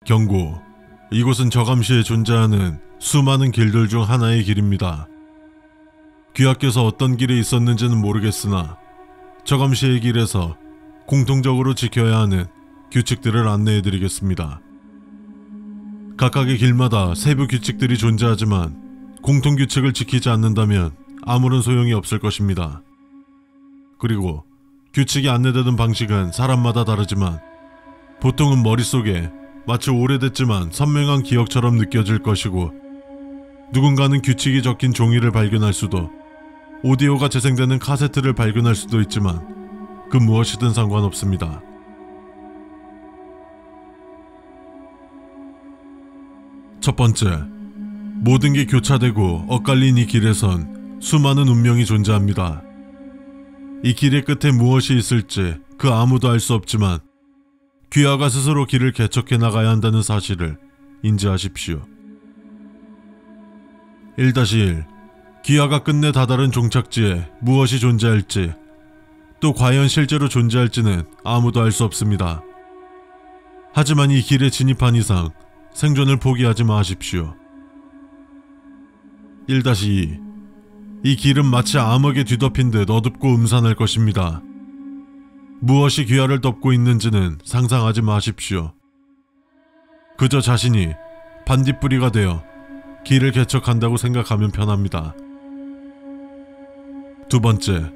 경고. 이곳은 저감시에 존재하는 수많은 길들 중 하나의 길입니다. 귀하께서 어떤 길에 있었는지는 모르겠으나 저감시의 길에서 공통적으로 지켜야 하는 규칙들을 안내해드리겠습니다. 각각의 길마다 세부 규칙들이 존재하지만 공통규칙을 지키지 않는다면 아무런 소용이 없을 것입니다. 그리고 규칙이 안내되는 방식은 사람마다 다르지만 보통은 머릿속에 마치 오래됐지만 선명한 기억처럼 느껴질 것이고, 누군가는 규칙이 적힌 종이를 발견할 수도, 오디오가 재생되는 카세트를 발견할 수도 있지만 그 무엇이든 상관없습니다. 첫 번째, 모든 게 교차되고 엇갈린 이 길에선 수많은 운명이 존재합니다. 이 길의 끝에 무엇이 있을지 그 아무도 알 수 없지만 귀하가 스스로 길을 개척해 나가야 한다는 사실을 인지하십시오. 1-1. 귀하가 끝내 다다른 종착지에 무엇이 존재할지, 또 과연 실제로 존재할지는 아무도 알 수 없습니다. 하지만 이 길에 진입한 이상 생존을 포기하지 마십시오. 1-2. 이 길은 마치 암흑에 뒤덮인 듯 어둡고 음산할 것입니다. 무엇이 귀하를 덮고 있는지는 상상하지 마십시오. 그저 자신이 반딧불이가 되어 길을 개척한다고 생각하면 편합니다. 두 번째,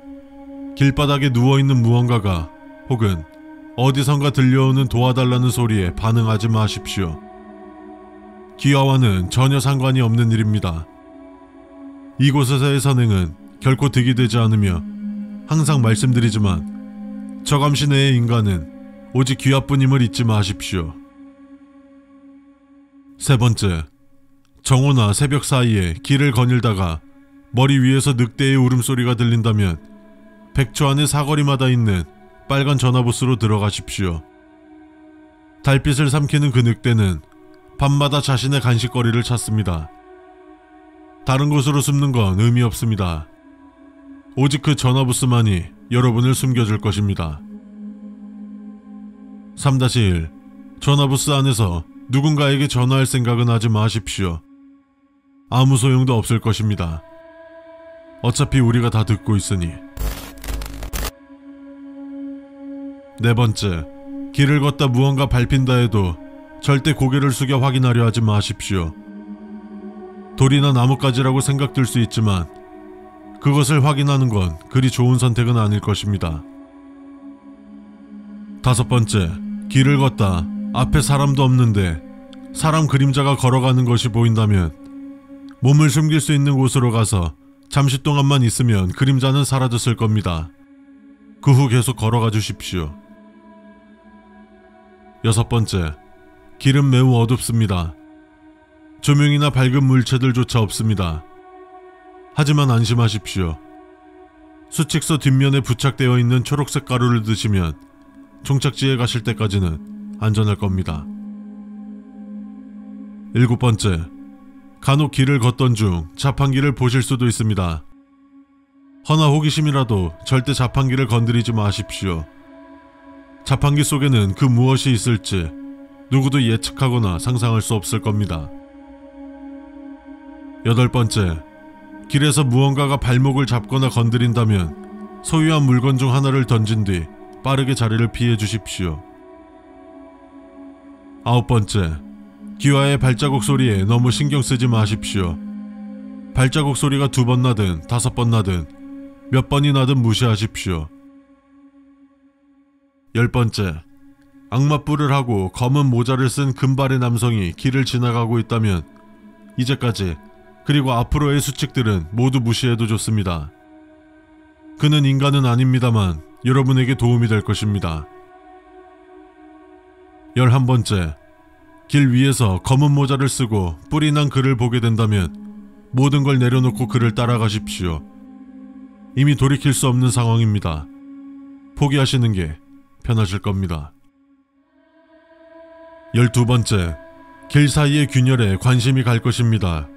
길바닥에 누워있는 무언가가 혹은 어디선가 들려오는 도와달라는 소리에 반응하지 마십시오. 귀하와는 전혀 상관이 없는 일입니다. 이곳에서의 선행은 결코 득이 되지 않으며 항상 말씀드리지만 저감시 내의 인간은 오직 귀하뿐임을 잊지 마십시오. 세 번째, 정오나 새벽 사이에 길을 거닐다가 머리 위에서 늑대의 울음소리가 들린다면 100초 안에 사거리마다 있는 빨간 전화부스로 들어가십시오. 달빛을 삼키는 그 늑대는 밤마다 자신의 간식거리를 찾습니다. 다른 곳으로 숨는 건 의미 없습니다. 오직 그 전화부스만이 여러분을 숨겨줄 것입니다. 3-1. 전화부스 안에서 누군가에게 전화할 생각은 하지 마십시오. 아무 소용도 없을 것입니다. 어차피 우리가 다 듣고 있으니. 네 번째, 길을 걷다 무언가 밟힌다 해도 절대 고개를 숙여 확인하려 하지 마십시오. 돌이나 나뭇가지라고 생각될 수 있지만 그것을 확인하는 건 그리 좋은 선택은 아닐 것입니다. 다섯 번째, 길을 걷다 앞에 사람도 없는데 사람 그림자가 걸어가는 것이 보인다면 몸을 숨길 수 있는 곳으로 가서 잠시 동안만 있으면 그림자는 사라졌을 겁니다. 그 후 계속 걸어가 주십시오. 여섯 번째, 길은 매우 어둡습니다. 조명이나 밝은 물체들조차 없습니다. 하지만 안심하십시오. 수칙서 뒷면에 부착되어 있는 초록색 가루를 드시면 종착지에 가실 때까지는 안전할 겁니다. 일곱 번째, 간혹 길을 걷던 중 자판기를 보실 수도 있습니다. 허나 호기심이라도 절대 자판기를 건드리지 마십시오. 자판기 속에는 그 무엇이 있을지 누구도 예측하거나 상상할 수 없을 겁니다. 여덟 번째, 길에서 무언가가 발목을 잡거나 건드린다면 소유한 물건 중 하나를 던진 뒤 빠르게 자리를 피해 주십시오. 아홉 번째, 귀하의 발자국 소리에 너무 신경 쓰지 마십시오. 발자국 소리가 2번 나든 5번 나든 몇 번이 나든 무시하십시오. 열 번째, 악마뿔을 하고 검은 모자를 쓴 금발의 남성이 길을 지나가고 있다면 이제까지 그리고 앞으로의 수칙들은 모두 무시해도 좋습니다. 그는 인간은 아닙니다만 여러분에게 도움이 될 것입니다. 11번째, 길 위에서 검은 모자를 쓰고 뿔이 난 그를 보게 된다면 모든 걸 내려놓고 그를 따라가십시오. 이미 돌이킬 수 없는 상황입니다. 포기하시는 게 편하실 겁니다. 12번째, 길 사이의 균열에 관심이 갈 것입니다.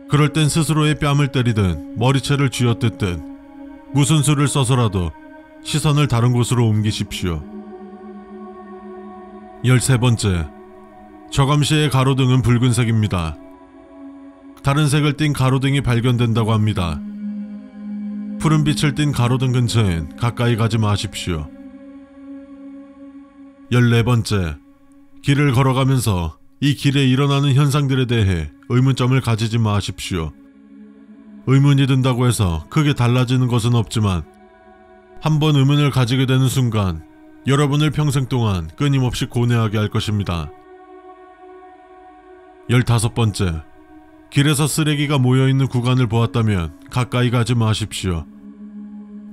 그럴 땐 스스로의 뺨을 때리든 머리채를 쥐어뜯든 무슨 수를 써서라도 시선을 다른 곳으로 옮기십시오. 13번째, 저감시의 가로등은 붉은색입니다. 다른 색을 띤 가로등이 발견된다고 합니다. 푸른 빛을 띤 가로등 근처엔 가까이 가지 마십시오. 14번째, 길을 걸어가면서 이 길에 일어나는 현상들에 대해 의문점을 가지지 마십시오. 의문이 든다고 해서 크게 달라지는 것은 없지만 한번 의문을 가지게 되는 순간 여러분을 평생 동안 끊임없이 고뇌하게 할 것입니다. 15번째, 길에서 쓰레기가 모여있는 구간을 보았다면 가까이 가지 마십시오.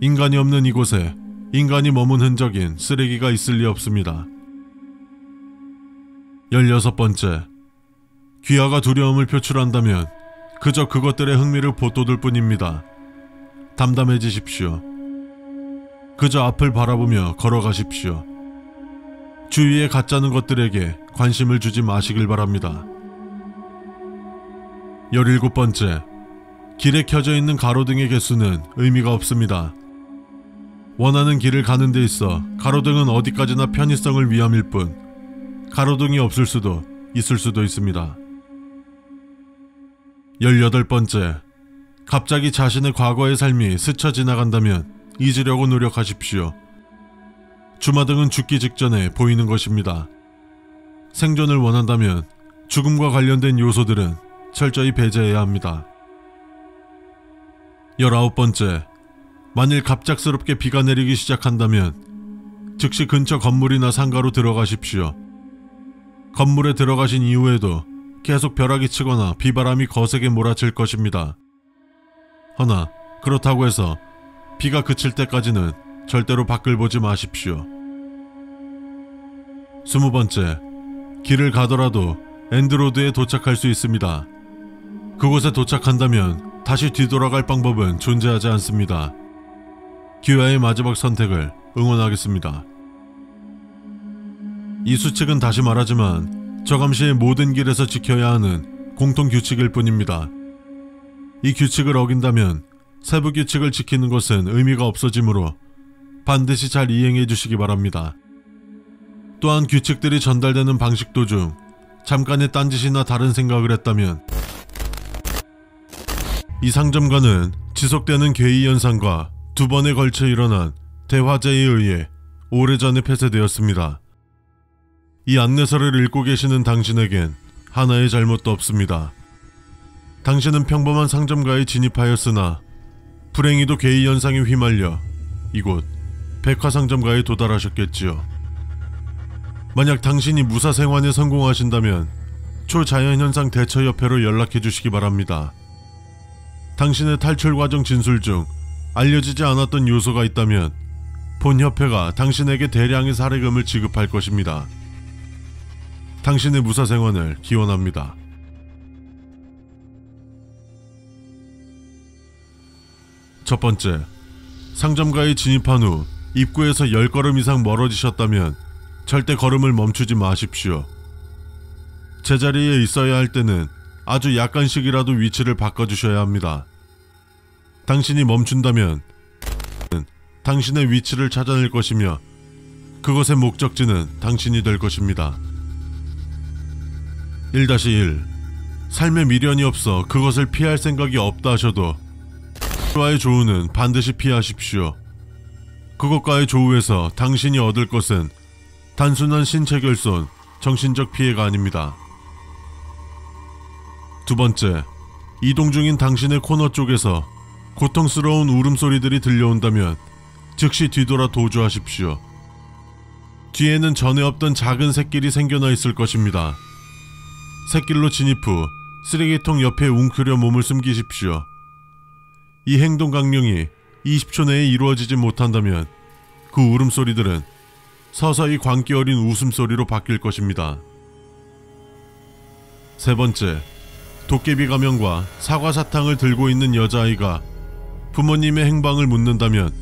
인간이 없는 이곳에 인간이 머문 흔적인 쓰레기가 있을 리 없습니다. 16번째, 귀하가 두려움을 표출한다면 그저 그것들의 흥미를 보돋을 뿐입니다. 담담해지십시오. 그저 앞을 바라보며 걸어가십시오. 주위에 가짜는 것들에게 관심을 주지 마시길 바랍니다. 17번째, 길에 켜져 있는 가로등의 개수는 의미가 없습니다. 원하는 길을 가는 데 있어 가로등은 어디까지나 편의성을 위함일 뿐 가로등이 없을 수도 있을 수도 있습니다. 18번째, 갑자기 자신의 과거의 삶이 스쳐 지나간다면 잊으려고 노력하십시오. 주마등은 죽기 직전에 보이는 것입니다. 생존을 원한다면 죽음과 관련된 요소들은 철저히 배제해야 합니다. 19번째, 만일 갑작스럽게 비가 내리기 시작한다면 즉시 근처 건물이나 상가로 들어가십시오. 건물에 들어가신 이후에도 계속 벼락이 치거나 비바람이 거세게 몰아칠 것입니다. 허나 그렇다고 해서 비가 그칠 때까지는 절대로 밖을 보지 마십시오. 20번째, 길을 가더라도 엔드로드에 도착할 수 있습니다. 그곳에 도착한다면 다시 뒤돌아갈 방법은 존재하지 않습니다. 기회의 마지막 선택을 응원하겠습니다. 이 수칙은 다시 말하지만 저감시의 모든 길에서 지켜야 하는 공통 규칙일 뿐입니다. 이 규칙을 어긴다면 세부 규칙을 지키는 것은 의미가 없어지므로 반드시 잘 이행해 주시기 바랍니다. 또한 규칙들이 전달되는 방식도 중 잠깐의 딴짓이나 다른 생각을 했다면 이 상점가는 지속되는 괴이 현상과 2번에 걸쳐 일어난 대화재에 의해 오래전에 폐쇄되었습니다. 이 안내서를 읽고 계시는 당신에겐 하나의 잘못도 없습니다. 당신은 평범한 상점가에 진입하였으나 불행히도 괴이 현상에 휘말려 이곳 백화상점가에 도달하셨겠지요. 만약 당신이 무사생환에 성공하신다면 초자연현상 대처협회로 연락해 주시기 바랍니다. 당신의 탈출 과정 진술 중 알려지지 않았던 요소가 있다면 본 협회가 당신에게 대량의 사례금을 지급할 것입니다. 당신의 무사생환을 기원합니다. 첫 번째, 상점가에 진입한 후 입구에서 10걸음 이상 멀어지셨다면 절대 걸음을 멈추지 마십시오. 제자리에 있어야 할 때는 아주 약간씩이라도 위치를 바꿔주셔야 합니다. 당신이 멈춘다면 당신의 위치를 찾아낼 것이며 그것의 목적지는 당신이 될 것입니다. 1-1. 삶에 미련이 없어 그것을 피할 생각이 없다 하셔도 그것과의 조우는 반드시 피하십시오. 그것과의 조우에서 당신이 얻을 것은 단순한 신체 결손, 정신적 피해가 아닙니다. 두 번째, 이동 중인 당신의 코너 쪽에서 고통스러운 울음소리들이 들려온다면 즉시 뒤돌아 도주하십시오. 뒤에는 전에 없던 작은 샛길이 생겨나 있을 것입니다. 샛길로 진입 후 쓰레기통 옆에 웅크려 몸을 숨기십시오. 이 행동 강령이 20초 내에 이루어지지 못한다면 그 울음소리들은 서서히 광기 어린 웃음소리로 바뀔 것입니다. 세 번째, 도깨비 가면과 사과사탕을 들고 있는 여자아이가 부모님의 행방을 묻는다면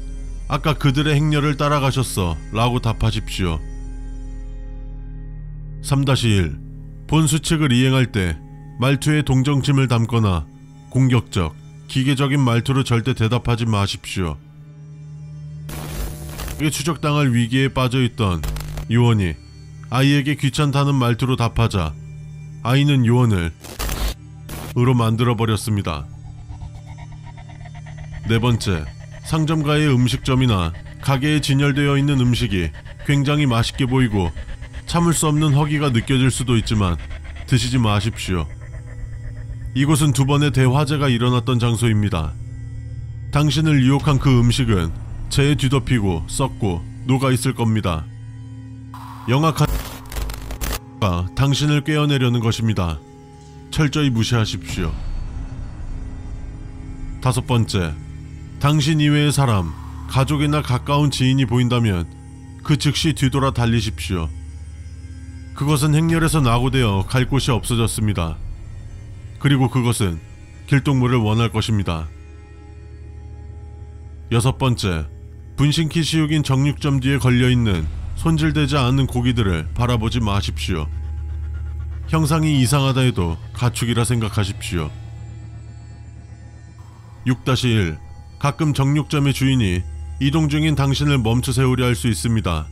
아까 그들의 행렬을 따라가셨어 라고 답하십시오. 3-1. 본 수칙을 이행할 때 말투에 동정심을 담거나 공격적, 기계적인 말투로 절대 대답하지 마십시오. 추적당할 위기에 빠져있던 요원이 아이에게 귀찮다는 말투로 답하자 아이는 요원을 으로 만들어버렸습니다. 네 번째, 상점가의 음식점이나 가게에 진열되어 있는 음식이 굉장히 맛있게 보이고 참을 수 없는 허기가 느껴질 수도 있지만 드시지 마십시오. 이곳은 2번의 대화재가 일어났던 장소입니다. 당신을 유혹한 그 음식은 재에 뒤덮이고 썩고 녹아있을 겁니다. 영악한 가 당신을 꿰어내려는 것입니다. 철저히 무시하십시오. 5번째, 당신 이외의 사람, 가족이나 가까운 지인이 보인다면 그 즉시 뒤돌아 달리십시오. 그것은 행렬에서 낙오되어 갈 곳이 없어졌습니다. 그리고 그것은 길동무를 원할 것입니다. 6번째, 분신키 시육인 정육점 뒤에 걸려있는 손질되지 않은 고기들을 바라보지 마십시오. 형상이 이상하다 해도 가축이라 생각하십시오. 6-1. 가끔 정육점의 주인이 이동 중인 당신을 멈춰 세우려 할 수 있습니다.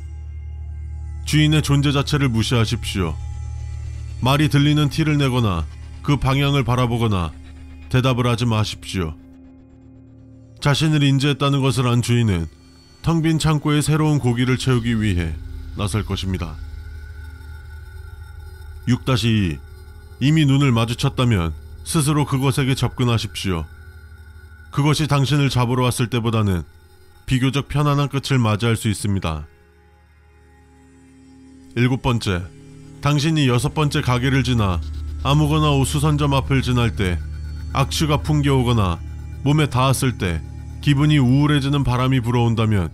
주인의 존재 자체를 무시하십시오. 말이 들리는 티를 내거나 그 방향을 바라보거나 대답을 하지 마십시오. 자신을 인지했다는 것을 안 주인은 텅 빈 창고에 새로운 고기를 채우기 위해 나설 것입니다. 6-2. 이미 눈을 마주쳤다면 스스로 그것에게 접근하십시오. 그것이 당신을 잡으러 왔을 때보다는 비교적 편안한 끝을 맞이할 수 있습니다. 7번째, 당신이 6번째 가게를 지나 아무거나 옷수선점 앞을 지날 때 악취가 풍겨오거나 몸에 닿았을 때 기분이 우울해지는 바람이 불어온다면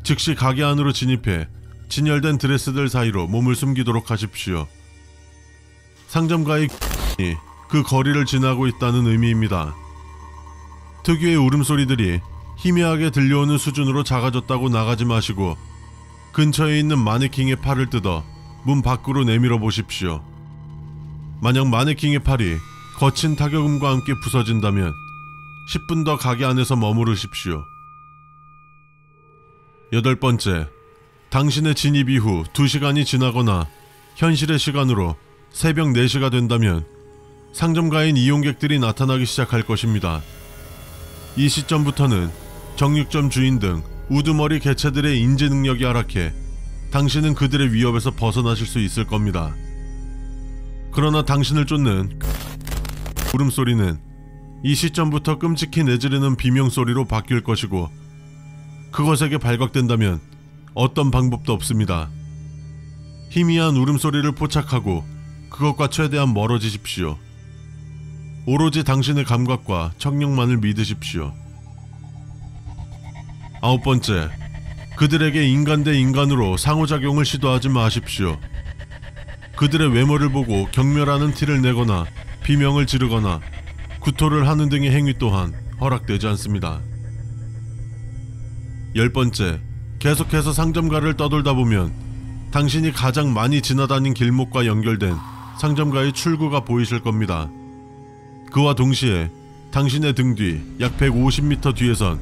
즉시 가게 안으로 진입해 진열된 드레스들 사이로 몸을 숨기도록 하십시오. 상점가의 그 거리를 지나고 있다는 의미입니다. 특유의 울음소리들이 희미하게 들려오는 수준으로 작아졌다고 나가지 마시고 근처에 있는 마네킹의 팔을 뜯어 문 밖으로 내밀어 보십시오. 만약 마네킹의 팔이 거친 타격음과 함께 부서진다면 10분 더 가게 안에서 머무르십시오. 8번째, 당신의 진입 이후 2시간이 지나거나 현실의 시간으로 새벽 4시가 된다면 상점가인 이용객들이 나타나기 시작할 것입니다. 이 시점부터는 정육점 주인 등 우두머리 개체들의 인지 능력이 하락해 당신은 그들의 위협에서 벗어나실 수 있을 겁니다. 그러나 당신을 쫓는 울음소리는 이 시점부터 끔찍히 내지르는 비명소리로 바뀔 것이고 그것에게 발각된다면 어떤 방법도 없습니다. 희미한 울음소리를 포착하고 그것과 최대한 멀어지십시오. 오로지 당신의 감각과 청력만을 믿으십시오. 9번째, 그들에게 인간 대 인간으로 상호작용을 시도하지 마십시오. 그들의 외모를 보고 경멸하는 티를 내거나 비명을 지르거나 구토를 하는 등의 행위 또한 허락되지 않습니다. 10번째, 계속해서 상점가를 떠돌다 보면 당신이 가장 많이 지나다닌 길목과 연결된 상점가의 출구가 보이실 겁니다. 그와 동시에 당신의 등 뒤 약 150m 뒤에선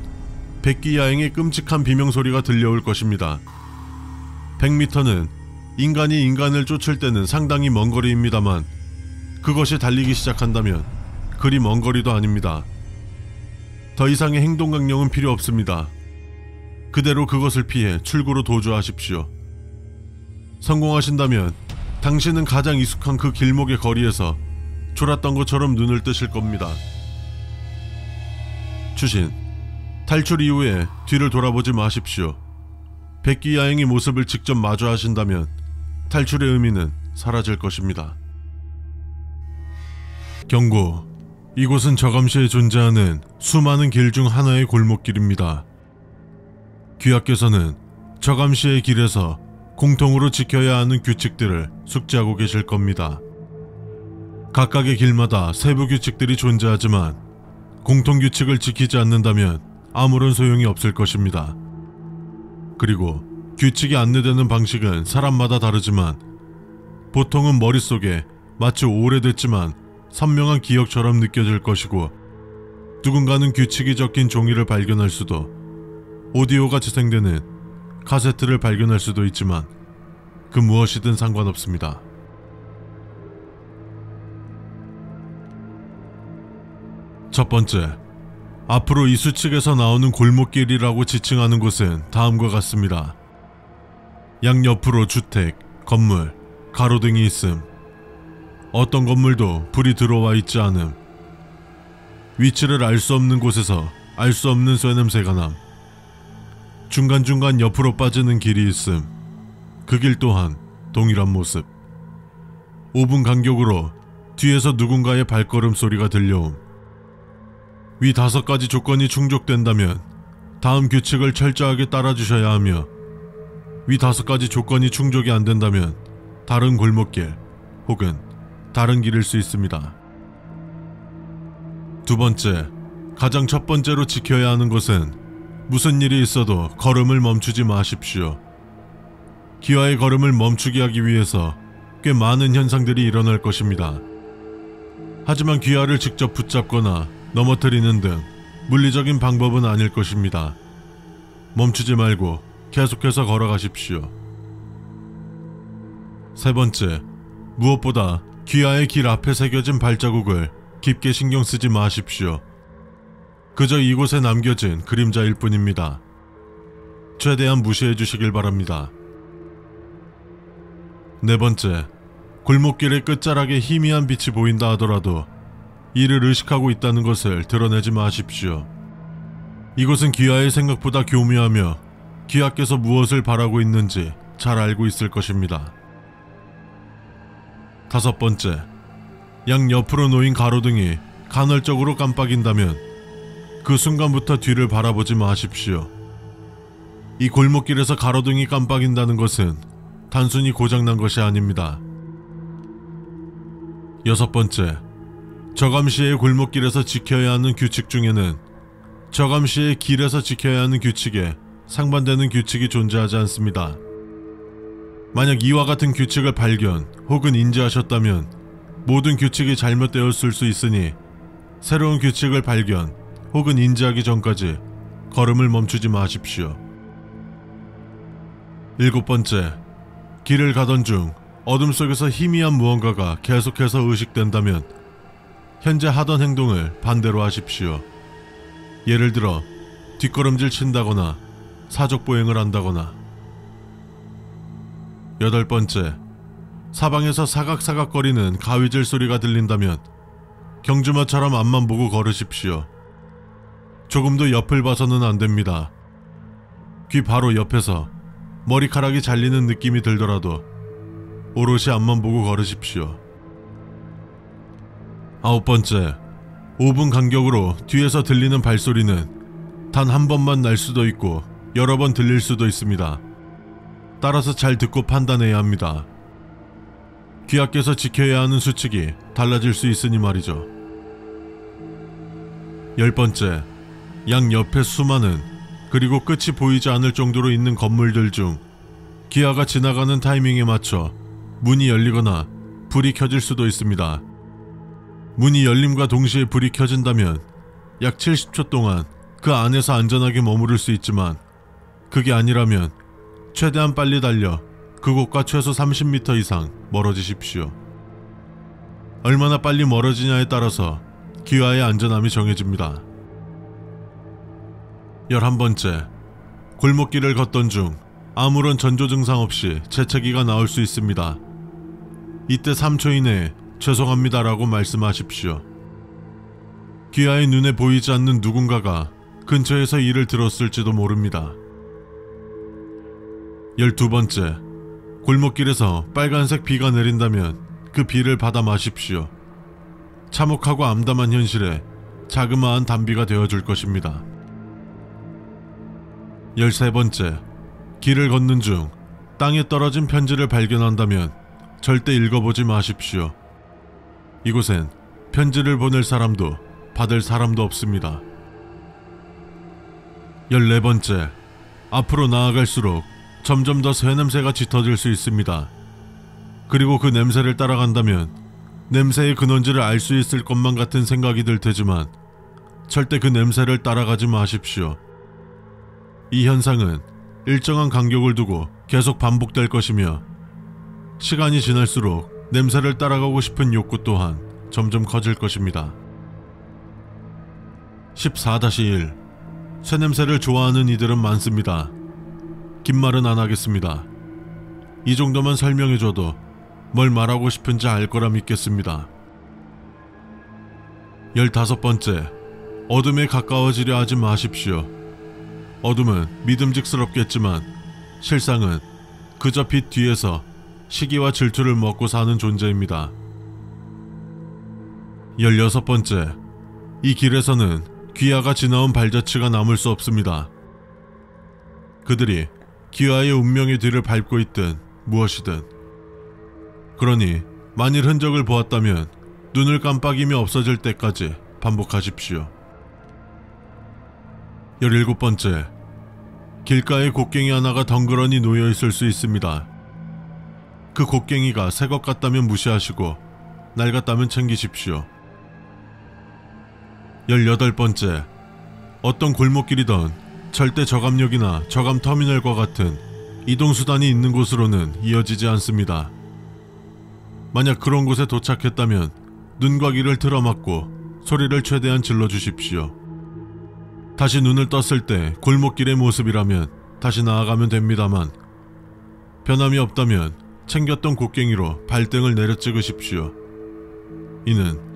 백기야행의 끔찍한 비명소리가 들려올 것입니다. 100m는 인간이 인간을 쫓을 때는 상당히 먼 거리입니다만 그것이 달리기 시작한다면 그리 먼 거리도 아닙니다. 더 이상의 행동 강령은 필요 없습니다. 그대로 그것을 피해 출구로 도주하십시오. 성공하신다면 당신은 가장 익숙한 그 길목의 거리에서 졸았던 것처럼 눈을 뜨실 겁니다. 추신, 탈출 이후에 뒤를 돌아보지 마십시오. 백기야행의 모습을 직접 마주하신다면 탈출의 의미는 사라질 것입니다. 경고, 이곳은 저감시에 존재하는 수많은 길 중 하나의 골목길입니다. 귀하께서는 저감시의 길에서 공통으로 지켜야 하는 규칙들을 숙지하고 계실 겁니다. 각각의 길마다 세부 규칙들이 존재하지만 공통 규칙을 지키지 않는다면 아무런 소용이 없을 것입니다. 그리고 규칙이 안내되는 방식은 사람마다 다르지만 보통은 머릿속에 마치 오래됐지만 선명한 기억처럼 느껴질 것이고 누군가는 규칙이 적힌 종이를 발견할 수도 오디오가 재생되는 카세트를 발견할 수도 있지만 그 무엇이든 상관없습니다. 첫 번째, 앞으로 이 수칙에서 나오는 골목길이라고 지칭하는 곳은 다음과 같습니다. 양옆으로 주택, 건물, 가로등이 있음. 어떤 건물도 불이 들어와 있지 않음. 위치를 알 수 없는 곳에서 알 수 없는 쇠냄새가 남. 중간중간 옆으로 빠지는 길이 있음. 그 길 또한 동일한 모습. 5분 간격으로 뒤에서 누군가의 발걸음 소리가 들려옴. 위 5가지 조건이 충족된다면 다음 규칙을 철저하게 따라주셔야 하며, 위 5가지 조건이 충족이 안 된다면 다른 골목길 혹은 다른 길일 수 있습니다. 두 번째, 가장 첫 번째로 지켜야 하는 것은 무슨 일이 있어도 걸음을 멈추지 마십시오. 기아의 걸음을 멈추게 하기 위해서 꽤 많은 현상들이 일어날 것입니다. 하지만 기아를 직접 붙잡거나 넘어뜨리는 등 물리적인 방법은 아닐 것입니다. 멈추지 말고 계속해서 걸어가십시오. 세 번째, 무엇보다 기아의 길 앞에 새겨진 발자국을 깊게 신경 쓰지 마십시오. 그저 이곳에 남겨진 그림자일 뿐입니다. 최대한 무시해 주시길 바랍니다. 네 번째, 골목길의 끝자락에 희미한 빛이 보인다 하더라도 이를 의식하고 있다는 것을 드러내지 마십시오. 이곳은 기아의 생각보다 교묘하며 기아께서 무엇을 바라고 있는지 잘 알고 있을 것입니다. 다섯 번째, 양옆으로 놓인 가로등이 간헐적으로 깜빡인다면 그 순간부터 뒤를 바라보지 마십시오. 이 골목길에서 가로등이 깜빡인다는 것은 단순히 고장난 것이 아닙니다. 여섯 번째, 저감시의 골목길에서 지켜야 하는 규칙 중에는 저감시의 길에서 지켜야 하는 규칙에 상반되는 규칙이 존재하지 않습니다. 만약 이와 같은 규칙을 발견 혹은 인지하셨다면 모든 규칙이 잘못되었을 수 있으니 새로운 규칙을 발견 혹은 인지하기 전까지 걸음을 멈추지 마십시오. 일곱 번째, 길을 가던 중 어둠 속에서 희미한 무언가가 계속해서 의식된다면 현재 하던 행동을 반대로 하십시오. 예를 들어 뒷걸음질 친다거나 사족보행을 한다거나. 여덟 번째, 사방에서 사각사각거리는 가위질 소리가 들린다면 경주마처럼 앞만 보고 걸으십시오. 조금도 옆을 봐서는 안 됩니다. 귀 바로 옆에서 머리카락이 잘리는 느낌이 들더라도 오롯이 앞만 보고 걸으십시오. 아홉 번째, 5분 간격으로 뒤에서 들리는 발소리는 단 한 번만 날 수도 있고 여러 번 들릴 수도 있습니다. 따라서 잘 듣고 판단해야 합니다. 귀하께서 지켜야 하는 수칙이 달라질 수 있으니 말이죠. 열 번째, 양옆에 수많은 그리고 끝이 보이지 않을 정도로 있는 건물들 중 기아가 지나가는 타이밍에 맞춰 문이 열리거나 불이 켜질 수도 있습니다. 문이 열림과 동시에 불이 켜진다면 약 70초 동안 그 안에서 안전하게 머무를 수 있지만, 그게 아니라면 최대한 빨리 달려 그곳과 최소 30m 이상 멀어지십시오. 얼마나 빨리 멀어지냐에 따라서 기아의 안전함이 정해집니다. 11번째, 골목길을 걷던 중 아무런 전조 증상 없이 재채기가 나올 수 있습니다. 이때 3초 이내에 죄송합니다라고 말씀하십시오. 기아의 눈에 보이지 않는 누군가가 근처에서 이를 들었을지도 모릅니다. 12번째, 골목길에서 빨간색 비가 내린다면 그 비를 받아 마십시오. 참혹하고 암담한 현실에 자그마한 단비가 되어줄 것입니다. 13번째, 길을 걷는 중 땅에 떨어진 편지를 발견한다면 절대 읽어보지 마십시오. 이곳엔 편지를 보낼 사람도 받을 사람도 없습니다. 14번째, 앞으로 나아갈수록 점점 더 쇠냄새가 짙어질 수 있습니다. 그리고 그 냄새를 따라간다면 냄새의 근원지를 알 수 있을 것만 같은 생각이 들 테지만 절대 그 냄새를 따라가지 마십시오. 이 현상은 일정한 간격을 두고 계속 반복될 것이며 시간이 지날수록 냄새를 따라가고 싶은 욕구 또한 점점 커질 것입니다. 14-1 쇠냄새를 좋아하는 이들은 많습니다. 긴 말은 안 하겠습니다. 이 정도만 설명해줘도 뭘 말하고 싶은지 알 거라 믿겠습니다. 15번째, 어둠에 가까워지려 하지 마십시오. 어둠은 믿음직스럽겠지만 실상은 그저 빛 뒤에서 시기와 질투를 먹고 사는 존재입니다. 16번째, 이 길에서는 귀하가 지나온 발자취가 남을 수 없습니다. 그들이 귀하의 운명의 뒤를 밟고 있든 무엇이든. 그러니 만일 흔적을 보았다면 눈을 깜빡이며 없어질 때까지 반복하십시오. 17번째, 길가에 곡괭이 하나가 덩그러니 놓여 있을 수 있습니다. 그 곡괭이가 새 것 같다면 무시하시고 낡았다면 챙기십시오. 18번째, 어떤 골목길이든 절대 저감역이나 저감 터미널과 같은 이동수단이 있는 곳으로는 이어지지 않습니다. 만약 그런 곳에 도착했다면 눈과 귀를 틀어막고 소리를 최대한 질러주십시오. 다시 눈을 떴을 때 골목길의 모습이라면 다시 나아가면 됩니다만 변함이 없다면 챙겼던 곡괭이로 발등을 내려 찍으십시오. 이는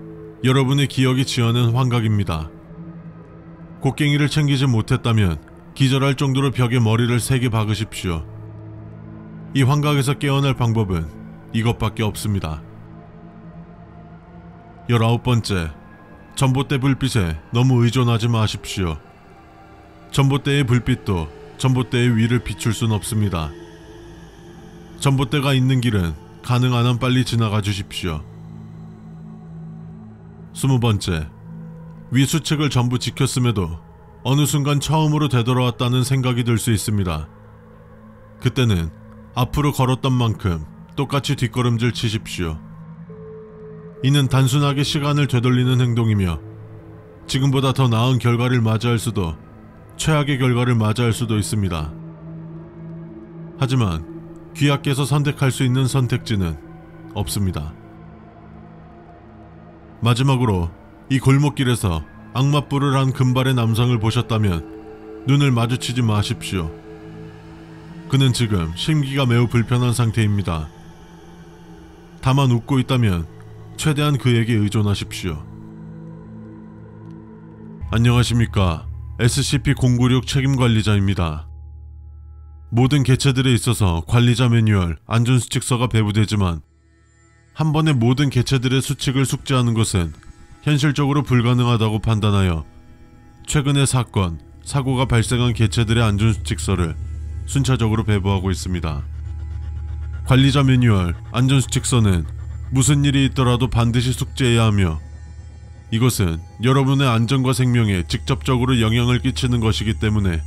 여러분의 기억이 지어낸 환각입니다. 곡괭이를 챙기지 못했다면 기절할 정도로 벽에 머리를 세게 박으십시오. 이 환각에서 깨어날 방법은 이것밖에 없습니다. 19번째, 전봇대 불빛에 너무 의존하지 마십시오. 전봇대의 불빛도 전봇대의 위를 비출 순 없습니다. 전봇대가 있는 길은 가능한 한 빨리 지나가 주십시오. 20번째, 위 수칙을 전부 지켰음에도 어느 순간 처음으로 되돌아왔다는 생각이 들 수 있습니다. 그때는 앞으로 걸었던 만큼 똑같이 뒷걸음질 치십시오. 이는 단순하게 시간을 되돌리는 행동이며 지금보다 더 나은 결과를 맞이할 수도 최악의 결과를 맞이할 수도 있습니다. 하지만 귀하께서 선택할 수 있는 선택지는 없습니다. 마지막으로 이 골목길에서 악마뿔을 한 금발의 남성을 보셨다면 눈을 마주치지 마십시오. 그는 지금 심기가 매우 불편한 상태입니다. 다만 웃고 있다면 최대한 그에게 의존하십시오. 안녕하십니까. SCP-096 책임관리자입니다. 모든 개체들에 있어서 관리자 매뉴얼, 안전수칙서가 배부되지만 한 번에 모든 개체들의 수칙을 숙지하는 것은 현실적으로 불가능하다고 판단하여 최근의 사건, 사고가 발생한 개체들의 안전수칙서를 순차적으로 배부하고 있습니다. 관리자 매뉴얼, 안전수칙서는 무슨 일이 있더라도 반드시 숙지해야 하며 이것은 여러분의 안전과 생명에 직접적으로 영향을 끼치는 것이기 때문에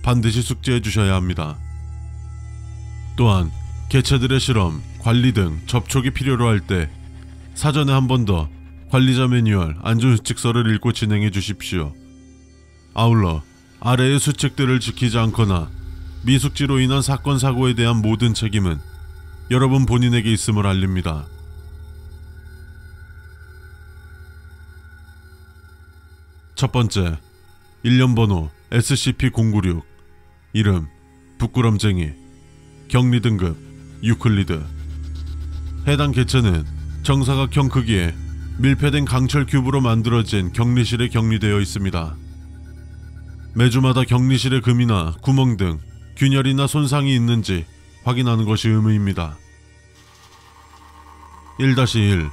반드시 숙지해 주셔야 합니다. 또한 개체들의 실험, 관리 등 접촉이 필요로 할 때 사전에 한 번 더 관리자 매뉴얼, 안전수칙서를 읽고 진행해 주십시오. 아울러 아래의 수칙들을 지키지 않거나 미숙지로 인한 사건 사고에 대한 모든 책임은 여러분 본인에게 있음을 알립니다. 첫 번째, 일련번호 SCP-096, 이름 부끄럼쟁이, 격리 등급 유클리드. 해당 개체는 정사각형 크기의 밀폐된 강철 큐브로 만들어진 격리실에 격리되어 있습니다. 매주마다 격리실의 금이나 구멍 등 균열이나 손상이 있는지 확인하는 것이 의무입니다. 1-1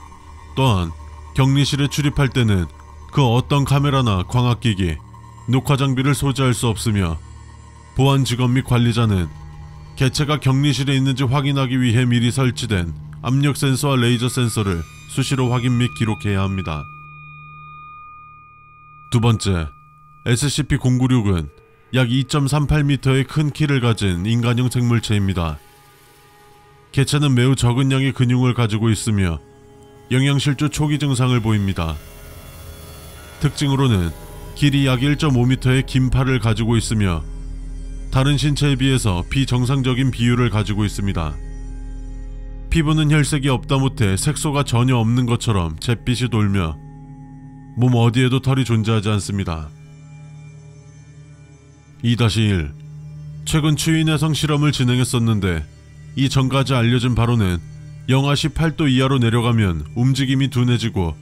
또한 격리실에 출입할 때는 그 어떤 카메라나 광학기기, 녹화 장비를 소지할 수 없으며 보안 직원 및 관리자는 개체가 격리실에 있는지 확인하기 위해 미리 설치된 압력 센서와 레이저 센서를 수시로 확인 및 기록해야 합니다. 두 번째, SCP-096은 약 2.38m의 큰 키를 가진 인간형 생물체입니다. 개체는 매우 적은 양의 근육을 가지고 있으며 영양실조 초기 증상을 보입니다. 특징으로는 길이 약 1.5m의 긴 팔을 가지고 있으며 다른 신체에 비해서 비정상적인 비율을 가지고 있습니다. 피부는 혈색이 없다 못해 색소가 전혀 없는 것처럼 잿빛이 돌며 몸 어디에도 털이 존재하지 않습니다. 2-1. 최근 추위내성 실험을 진행했었는데 이 전까지 알려진 바로는 영하 18도 이하로 내려가면 움직임이 둔해지고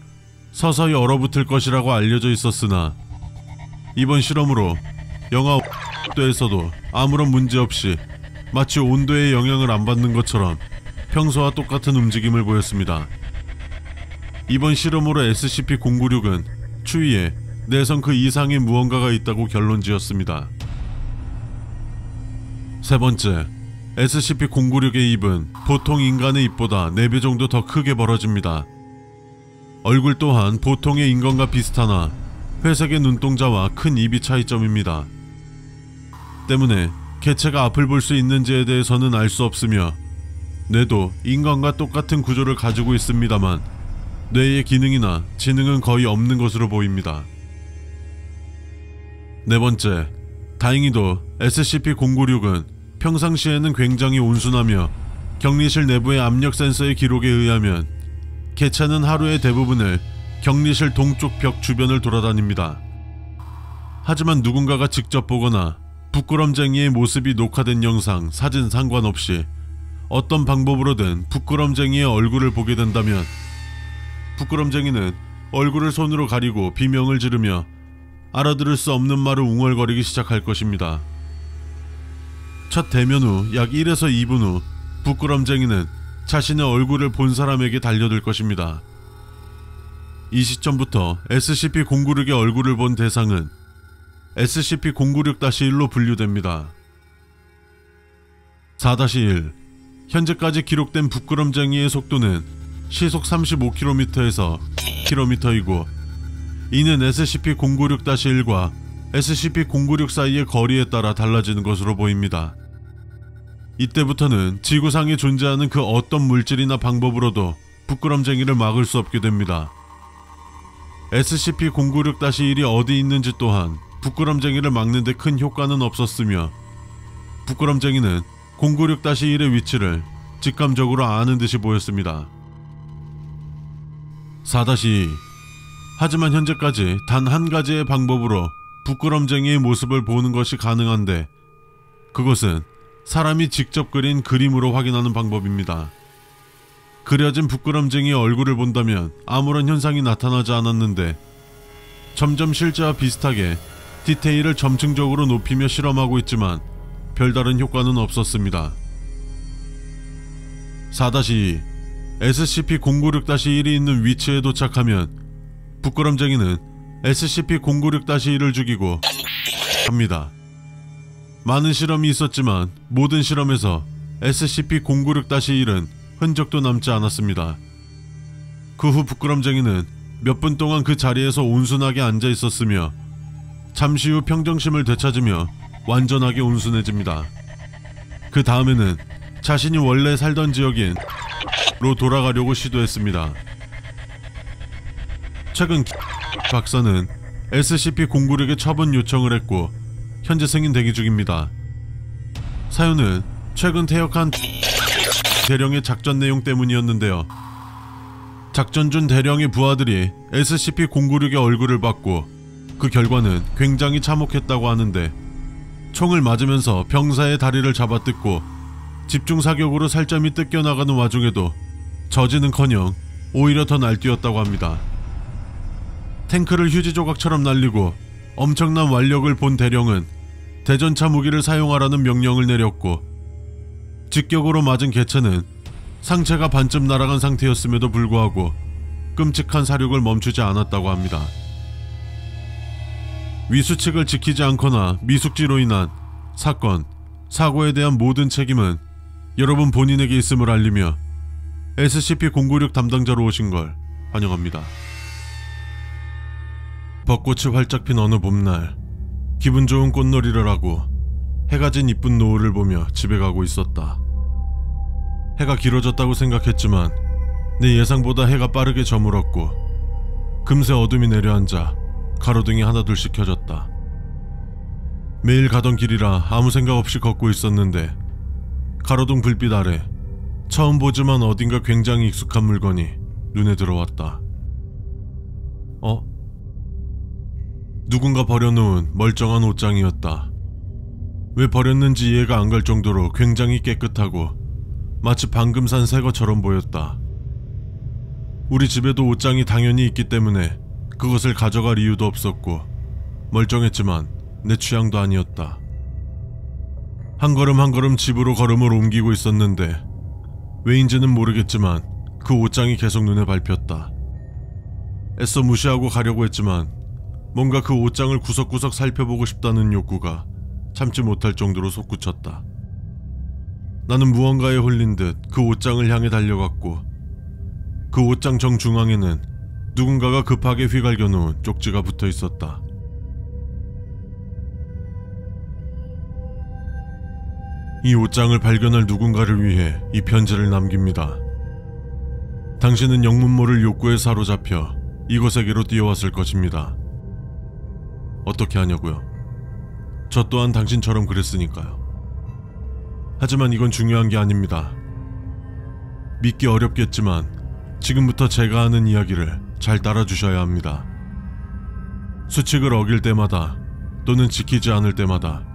서서히 얼어붙을 것이라고 알려져 있었으나 이번 실험으로 영하 5도에서도 아무런 문제없이 마치 온도의 영향을 안 받는 것처럼 평소와 똑같은 움직임을 보였습니다. 이번 실험으로 SCP-096은 추위에 내성 그 이상의 무언가가 있다고 결론지었습니다. 세 번째, SCP-096의 입은 보통 인간의 입보다 4배 정도 더 크게 벌어집니다. 얼굴 또한 보통의 인간과 비슷하나 회색의 눈동자와 큰 입이 차이점입니다. 때문에 개체가 앞을 볼 수 있는지에 대해서는 알 수 없으며 뇌도 인간과 똑같은 구조를 가지고 있습니다만 뇌의 기능이나 지능은 거의 없는 것으로 보입니다. 네 번째, 다행히도 SCP-096은 평상시에는 굉장히 온순하며 격리실 내부의 압력 센서의 기록에 의하면 개체는 하루의 대부분을 격리실 동쪽 벽 주변을 돌아다닙니다. 하지만 누군가가 직접 보거나 부끄럼쟁이의 모습이 녹화된 영상, 사진 상관없이 어떤 방법으로든 부끄럼쟁이의 얼굴을 보게 된다면 부끄럼쟁이는 얼굴을 손으로 가리고 비명을 지르며 알아들을 수 없는 말을 웅얼거리기 시작할 것입니다. 첫 대면 후 약 1에서 2분 후 부끄럼쟁이는 자신의 얼굴을 본 사람에게 달려들 것입니다. 이 시점부터 SCP-096의 얼굴을 본 대상은 SCP-096-1로 분류됩니다. 4-1. 현재까지 기록된 부끄럼쟁이의 속도는 시속 35km에서 10km이고 이는 SCP-096-1과 SCP-096 사이의 거리에 따라 달라지는 것으로 보입니다. 이때부터는 지구상에 존재하는 그 어떤 물질이나 방법으로도 부끄럼쟁이를 막을 수 없게 됩니다. SCP-096-1이 어디 있는지 또한 부끄럼쟁이를 막는 데 큰 효과는 없었으며 부끄럼쟁이는 096-1의 위치를 직감적으로 아는 듯이 보였습니다. 4-2. 하지만 현재까지 단 한 가지의 방법으로 부끄럼쟁이의 모습을 보는 것이 가능한데 그것은 사람이 직접 그린 그림으로 확인하는 방법입니다. 그려진 부끄럼쟁이의 얼굴을 본다면 아무런 현상이 나타나지 않았는데 점점 실제와 비슷하게 디테일을 점층적으로 높이며 실험하고 있지만 별다른 효과는 없었습니다. 4-2. SCP-096-1이 있는 위치에 도착하면 부끄럼쟁이는 SCP-096-1을 죽이고 합니다. 많은 실험이 있었지만 모든 실험에서 SCP-096-1은 흔적도 남지 않았습니다. 그 후 부끄럼쟁이는 몇 분 동안 그 자리에서 온순하게 앉아 있었으며 잠시 후 평정심을 되찾으며 완전하게 온순해집니다. 그 다음에는 자신이 원래 살던 지역인 로 돌아가려고 시도했습니다. 최근 박사는 SCP-096에 처분 요청을 했고 현재 승인 대기 중입니다. 사유는 최근 퇴역한 대령의 작전 내용 때문이었는데요. 작전 중 대령의 부하들이 SCP-096의 얼굴을 봤고 그 결과는 굉장히 참혹했다고 하는데 총을 맞으면서 병사의 다리를 잡아뜯고 집중사격으로 살점이 뜯겨나가는 와중에도 저지는커녕 오히려 더 날뛰었다고 합니다. 탱크를 휴지 조각처럼 날리고 엄청난 완력을 본 대령은 대전차 무기를 사용하라는 명령을 내렸고 직격으로 맞은 개체는 상체가 반쯤 날아간 상태였음에도 불구하고 끔찍한 사륙을 멈추지 않았다고 합니다. 위수칙을 지키지 않거나 미숙지로 인한 사건, 사고에 대한 모든 책임은 여러분 본인에게 있음을 알리며 SCP-096 담당자로 오신 걸 환영합니다. 벚꽃이 활짝 핀 어느 봄날 기분 좋은 꽃놀이를 하고 해가 진 이쁜 노을을 보며 집에 가고 있었다. 해가 길어졌다고 생각했지만 내 예상보다 해가 빠르게 저물었고 금세 어둠이 내려앉아 가로등이 하나둘씩 켜졌다. 매일 가던 길이라 아무 생각 없이 걷고 있었는데 가로등 불빛 아래 처음 보지만 어딘가 굉장히 익숙한 물건이 눈에 들어왔다. 누군가 버려놓은 멀쩡한 옷장이었다. 왜 버렸는지 이해가 안 갈 정도로 굉장히 깨끗하고 마치 방금 산 새 것처럼 보였다. 우리 집에도 옷장이 당연히 있기 때문에 그것을 가져갈 이유도 없었고 멀쩡했지만 내 취향도 아니었다. 한 걸음 한 걸음 집으로 걸음을 옮기고 있었는데 왜인지는 모르겠지만 그 옷장이 계속 눈에 밟혔다. 애써 무시하고 가려고 했지만 뭔가 그 옷장을 구석구석 살펴보고 싶다는 욕구가 참지 못할 정도로 솟구쳤다. 나는 무언가에 홀린 듯 그 옷장을 향해 달려갔고 그 옷장 정중앙에는 누군가가 급하게 휘갈겨 놓은 쪽지가 붙어 있었다. 이 옷장을 발견할 누군가를 위해 이 편지를 남깁니다. 당신은 영문 모를 욕구에 사로잡혀 이곳에게로 뛰어왔을 것입니다. 어떻게 하냐고요? 저 또한 당신처럼 그랬으니까요. 하지만 이건 중요한 게 아닙니다. 믿기 어렵겠지만 지금부터 제가 하는 이야기를 잘 따라주셔야 합니다. 수칙을 어길 때마다 또는 지키지 않을 때마다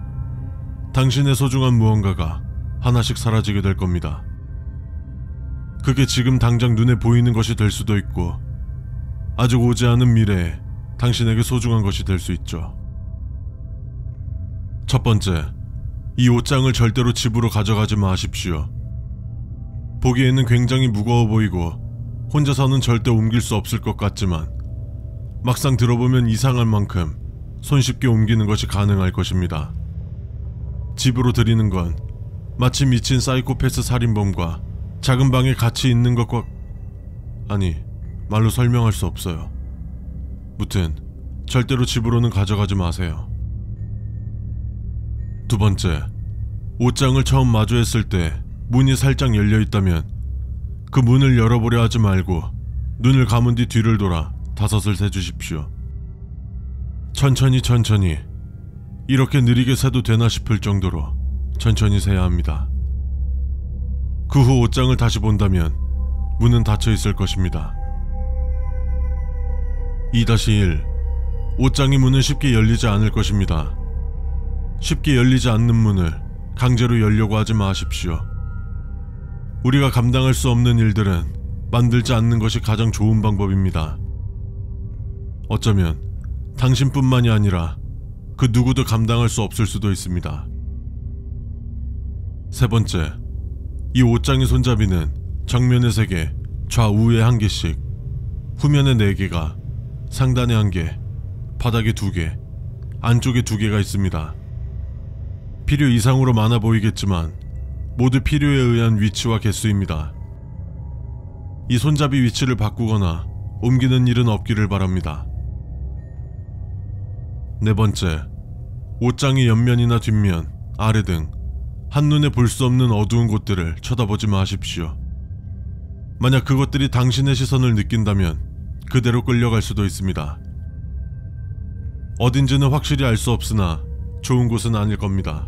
당신의 소중한 무언가가 하나씩 사라지게 될 겁니다. 그게 지금 당장 눈에 보이는 것이 될 수도 있고 아직 오지 않은 미래에 당신에게 소중한 것이 될 수 있죠. 첫 번째, 이 옷장을 절대로 집으로 가져가지 마십시오. 보기에는 굉장히 무거워 보이고 혼자서는 절대 옮길 수 없을 것 같지만 막상 들어보면 이상할 만큼 손쉽게 옮기는 것이 가능할 것입니다. 집으로 들이는 건 마치 미친 사이코패스 살인범과 작은 방에 같이 있는 것과 말로 설명할 수 없어요. 무튼 절대로 집으로는 가져가지 마세요. 두 번째, 옷장을 처음 마주했을 때 문이 살짝 열려 있다면 그 문을 열어보려 하지 말고 눈을 감은 뒤 뒤를 돌아 5을 세주십시오. 천천히 이렇게 느리게 세도 되나 싶을 정도로 천천히 세야 합니다. 그 후 옷장을 다시 본다면 문은 닫혀 있을 것입니다. 2-1. 옷장의 문은 쉽게 열리지 않을 것입니다. 쉽게 열리지 않는 문을 강제로 열려고 하지 마십시오. 우리가 감당할 수 없는 일들은 만들지 않는 것이 가장 좋은 방법입니다. 어쩌면 당신뿐만이 아니라 그 누구도 감당할 수 없을 수도 있습니다. 세 번째, 이 옷장의 손잡이는 정면에 3개, 좌우에 1개씩, 후면에 4개가, 상단에 1개, 바닥에 2개, 안쪽에 2개가 있습니다. 필요 이상으로 많아 보이겠지만 모두 필요에 의한 위치와 개수입니다. 이 손잡이 위치를 바꾸거나 옮기는 일은 없기를 바랍니다. 네 번째, 옷장의 옆면이나 뒷면, 아래 등 한눈에 볼 수 없는 어두운 곳들을 쳐다보지 마십시오. 만약 그것들이 당신의 시선을 느낀다면 그대로 끌려갈 수도 있습니다. 어딘지는 확실히 알 수 없으나 좋은 곳은 아닐 겁니다.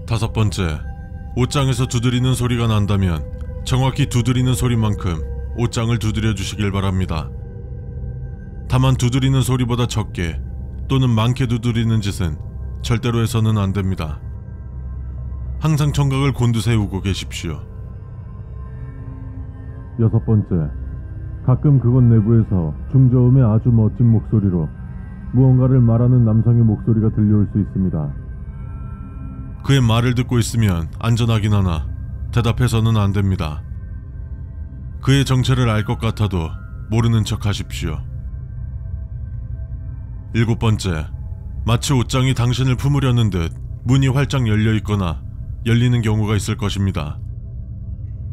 5번째, 옷장에서 두드리는 소리가 난다면 정확히 두드리는 소리만큼 옷장을 두드려 주시길 바랍니다. 다만 두드리는 소리보다 적게 또는 많게 두드리는 짓은 절대로 해서는 안 됩니다. 항상 청각을 곤두세우고 계십시오. 6번째, 가끔 그곳 내부에서 중저음의 아주 멋진 목소리로 무언가를 말하는 남성의 목소리가 들려올 수 있습니다. 그의 말을 듣고 있으면 안전하긴 하나 대답해서는 안 됩니다. 그의 정체를 알 것 같아도 모르는 척 하십시오. 7번째, 마치 옷장이 당신을 품으려는 듯 문이 활짝 열려 있거나 열리는 경우가 있을 것입니다.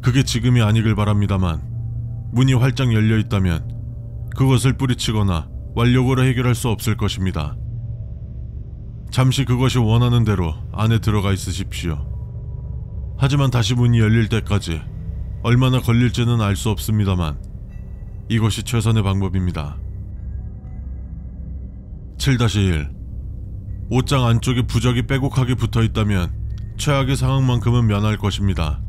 그게 지금이 아니길 바랍니다만 문이 활짝 열려 있다면 그것을 뿌리치거나 완력으로 해결할 수 없을 것입니다. 잠시 그것이 원하는 대로 안에 들어가 있으십시오. 하지만 다시 문이 열릴 때까지 얼마나 걸릴지는 알 수 없습니다만 이것이 최선의 방법입니다. 7-1. 옷장 안쪽에 부적이 빼곡하게 붙어 있다면 최악의 상황만큼은 면할 것입니다.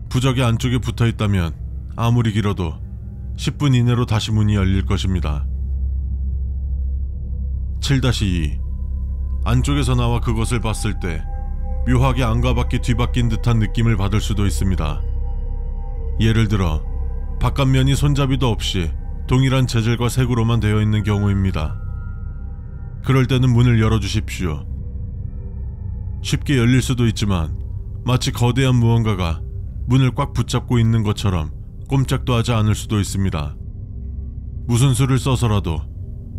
부적이 안쪽에 붙어 있다면 아무리 길어도 10분 이내로 다시 문이 열릴 것입니다. 7-2. 안쪽에서 나와 그것을 봤을 때 묘하게 안과 밖이 뒤바뀐 듯한 느낌을 받을 수도 있습니다. 예를 들어 바깥면이 손잡이도 없이 동일한 재질과 색으로만 되어 있는 경우입니다. 그럴 때는 문을 열어주십시오. 쉽게 열릴 수도 있지만 마치 거대한 무언가가 문을 꽉 붙잡고 있는 것처럼 꼼짝도 하지 않을 수도 있습니다. 무슨 수를 써서라도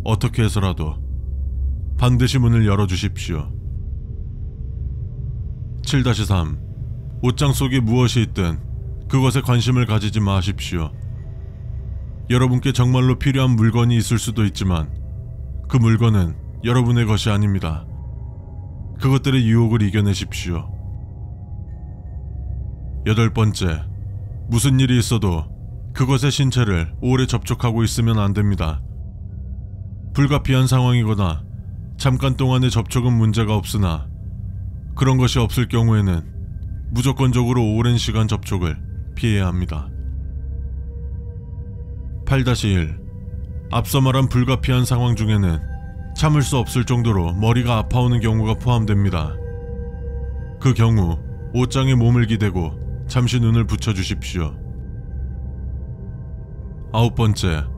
어떻게 해서라도 반드시 문을 열어주십시오. 7-3. 옷장 속에 무엇이 있든 그것에 관심을 가지지 마십시오. 여러분께 정말로 필요한 물건이 있을 수도 있지만 그 물건은 여러분의 것이 아닙니다. 그것들의 유혹을 이겨내십시오. 8번째, 무슨 일이 있어도 그것의 신체를 오래 접촉하고 있으면 안 됩니다. 불가피한 상황이거나 잠깐 동안의 접촉은 문제가 없으나 그런 것이 없을 경우에는 무조건적으로 오랜 시간 접촉을 피해야 합니다. 8-1. 앞서 말한 불가피한 상황 중에는 참을 수 없을 정도로 머리가 아파오는 경우가 포함됩니다. 그 경우 옷장에 몸을 기대고 잠시 눈을 붙여주십시오. 9번째,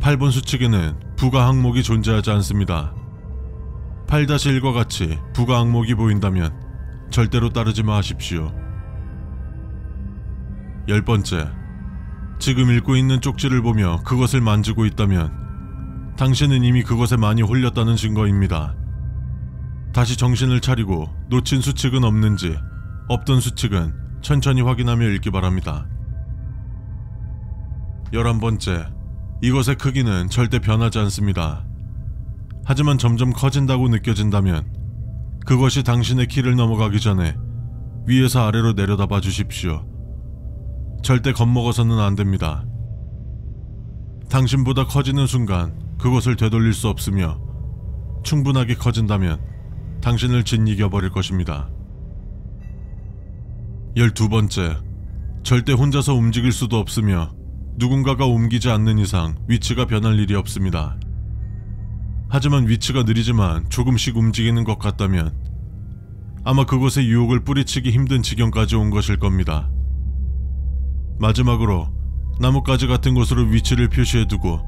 8번 수칙에는 부가 항목이 존재하지 않습니다. 8-1과 같이 부가 항목이 보인다면 절대로 따르지 마십시오. 10번째, 지금 읽고 있는 쪽지를 보며 그것을 만지고 있다면 당신은 이미 그것에 많이 홀렸다는 증거입니다. 다시 정신을 차리고 놓친 수칙은 없는지, 없던 수칙은 천천히 확인하며 읽기 바랍니다. 11번째, 이것의 크기는 절대 변하지 않습니다. 하지만 점점 커진다고 느껴진다면 그것이 당신의 키를 넘어가기 전에 위에서 아래로 내려다봐 주십시오. 절대 겁먹어서는 안 됩니다. 당신보다 커지는 순간 그것을 되돌릴 수 없으며 충분하게 커진다면 당신을 짓이겨버릴 것입니다. 12번째, 절대 혼자서 움직일 수도 없으며 누군가가 옮기지 않는 이상 위치가 변할 일이 없습니다. 하지만 위치가 느리지만 조금씩 움직이는 것 같다면 아마 그곳의 유혹을 뿌리치기 힘든 지경까지 온 것일 겁니다. 마지막으로 나뭇가지 같은 곳으로 위치를 표시해두고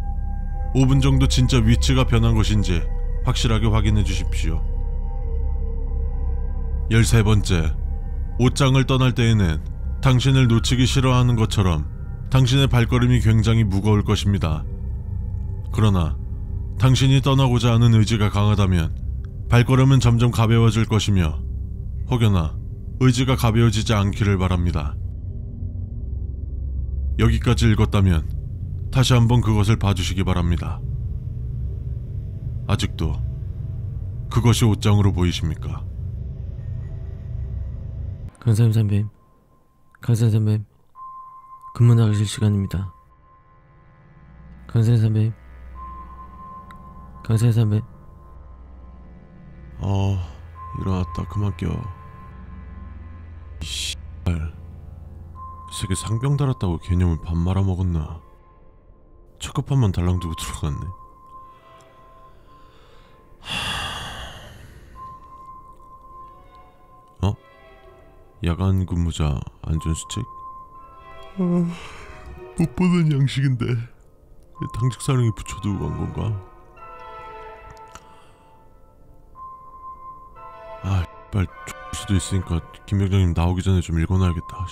5분 정도 진짜 위치가 변한 것인지 확실하게 확인해 주십시오. 13번째, 옷장을 떠날 때에는 당신을 놓치기 싫어하는 것처럼 당신의 발걸음이 굉장히 무거울 것입니다. 그러나 당신이 떠나고자 하는 의지가 강하다면 발걸음은 점점 가벼워질 것이며 혹여나 의지가 가벼워지지 않기를 바랍니다. 여기까지 읽었다면 다시 한번 그것을 봐주시기 바랍니다. 아직도 그것이 옷장으로 보이십니까? 강사님 선배님, 강사님 선배님, 근무 나가실 시간입니다. 강사님 선배님, 강사님 선배님. 일어났다. 그만 껴. 이 씨발, 이 새끼 상병 달았다고 개념을 밥 말아먹었나? 첫 급함만 달랑 두고 들어갔네. 야간 근무자 안전수칙? 못 보는 양식인데 왜 당직 사령이 붙여두고 간 건가? 빨리 수도 있으니까 김 병장님 나오기 전에 좀 읽어놔야겠다.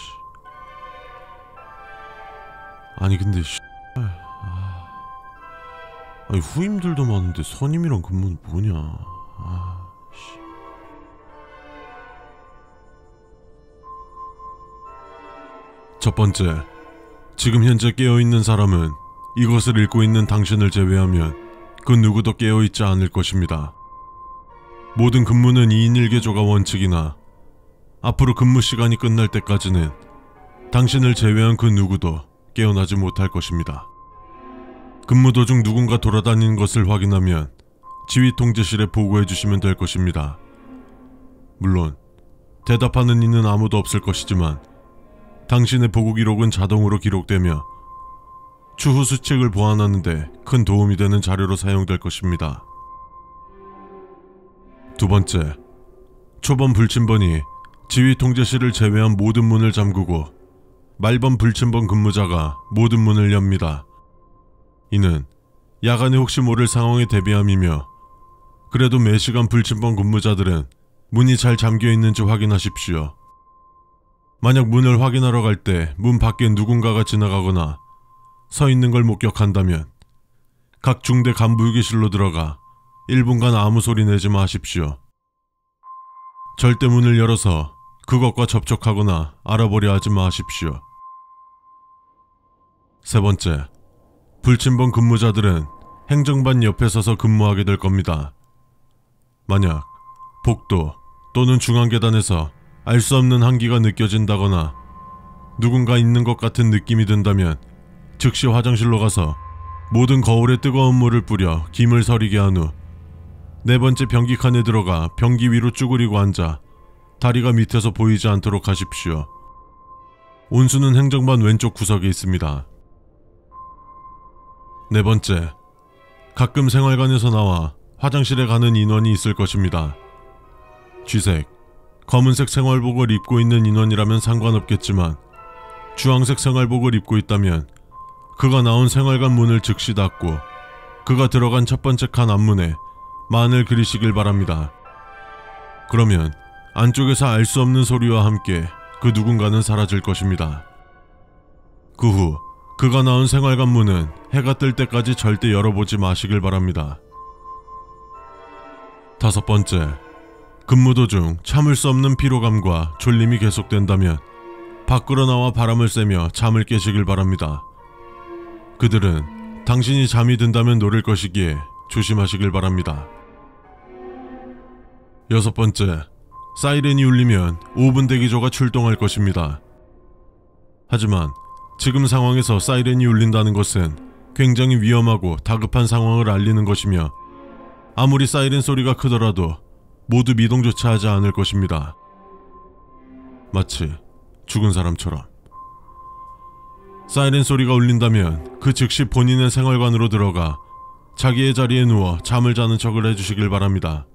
아니 근데 아니 후임들도 많은데 선임이랑 근무는 뭐냐? 첫 번째, 지금 현재 깨어있는 사람은 이것을 읽고 있는 당신을 제외하면 그 누구도 깨어있지 않을 것입니다. 모든 근무는 2인 1개조가 원칙이나 앞으로 근무 시간이 끝날 때까지는 당신을 제외한 그 누구도 깨어나지 못할 것입니다. 근무 도중 누군가 돌아다니는 것을 확인하면 지휘 통제실에 보고해 주시면 될 것입니다. 물론 대답하는 이는 아무도 없을 것이지만 당신의 보고 기록은 자동으로 기록되며 추후 수칙을 보완하는 데 큰 도움이 되는 자료로 사용될 것입니다. 두 번째, 초범 불침번이 지휘 통제실을 제외한 모든 문을 잠그고 말번 불침번 근무자가 모든 문을 엽니다. 이는 야간에 혹시 모를 상황에 대비함이며 그래도 매시간 불침번 근무자들은 문이 잘 잠겨 있는지 확인하십시오. 만약 문을 확인하러 갈 때 문 밖에 누군가가 지나가거나 서 있는 걸 목격한다면 각 중대 간부 휴게실로 들어가 1분간 아무 소리 내지 마십시오. 절대 문을 열어서 그것과 접촉하거나 알아보려 하지 마십시오. 세 번째, 불침번 근무자들은 행정반 옆에 서서 근무하게 될 겁니다. 만약 복도 또는 중앙계단에서 알 수 없는 한기가 느껴진다거나 누군가 있는 것 같은 느낌이 든다면 즉시 화장실로 가서 모든 거울에 뜨거운 물을 뿌려 김을 서리게 한 후 네 번째 변기칸에 들어가 변기 위로 쭈그리고 앉아 다리가 밑에서 보이지 않도록 하십시오. 온수는 행정반 왼쪽 구석에 있습니다. 네 번째, 가끔 생활관에서 나와 화장실에 가는 인원이 있을 것입니다. 쥐색, 검은색 생활복을 입고 있는 인원이라면 상관없겠지만 주황색 생활복을 입고 있다면 그가 나온 생활관 문을 즉시 닫고 그가 들어간 첫 번째 칸 앞문에 만을 그리시길 바랍니다. 그러면 안쪽에서 알 수 없는 소리와 함께 그 누군가는 사라질 것입니다. 그 후 그가 나온 생활관 문은 해가 뜰 때까지 절대 열어보지 마시길 바랍니다. 다섯 번째, 근무 도중 참을 수 없는 피로감과 졸림이 계속된다면 밖으로 나와 바람을 쐬며 잠을 깨시길 바랍니다. 그들은 당신이 잠이 든다면 노릴 것이기에 조심하시길 바랍니다. 여섯 번째, 사이렌이 울리면 5분 대기조가 출동할 것입니다. 하지만 지금 상황에서 사이렌이 울린다는 것은 굉장히 위험하고 다급한 상황을 알리는 것이며 아무리 사이렌 소리가 크더라도 모두 미동조차 하지 않을 것입니다. 마치 죽은 사람처럼. 사이렌 소리가 울린다면 그 즉시 본인의 생활관으로 들어가 자기의 자리에 누워 잠을 자는 척을 해주시길 바랍니다.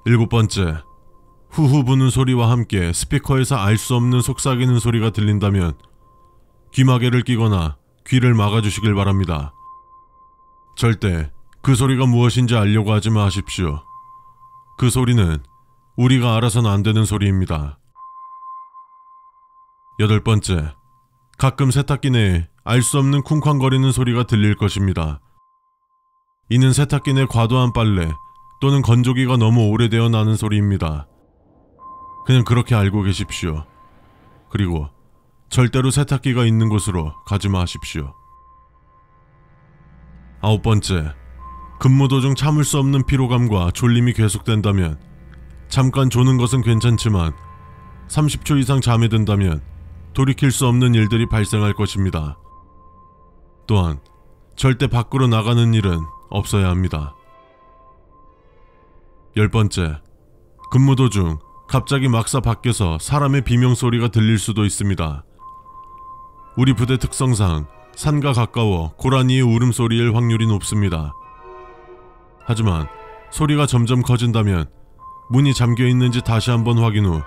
일곱 번째, 후후 부는 소리와 함께 스피커에서 알 수 없는 속삭이는 소리가 들린다면 귀마개를 끼거나 귀를 막아주시길 바랍니다. 절대 그 소리가 무엇인지 알려고 하지 마십시오. 그 소리는 우리가 알아서는 안 되는 소리입니다. 여덟 번째, 가끔 세탁기 내에 알 수 없는 쿵쾅거리는 소리가 들릴 것입니다. 이는 세탁기 내 과도한 빨래 또는 건조기가 너무 오래되어 나는 소리입니다. 그냥 그렇게 알고 계십시오. 그리고 절대로 세탁기가 있는 곳으로 가지 마십시오. 아홉 번째, 근무 도중 참을 수 없는 피로감과 졸림이 계속된다면 잠깐 조는 것은 괜찮지만 30초 이상 잠에 든다면 돌이킬 수 없는 일들이 발생할 것입니다. 또한 절대 밖으로 나가는 일은 없어야 합니다. 열 번째, 근무 도중 갑자기 막사 밖에서 사람의 비명소리가 들릴 수도 있습니다. 우리 부대 특성상 산과 가까워 고라니의 울음소리일 확률이 높습니다. 하지만 소리가 점점 커진다면 문이 잠겨 있는지 다시 한번 확인 후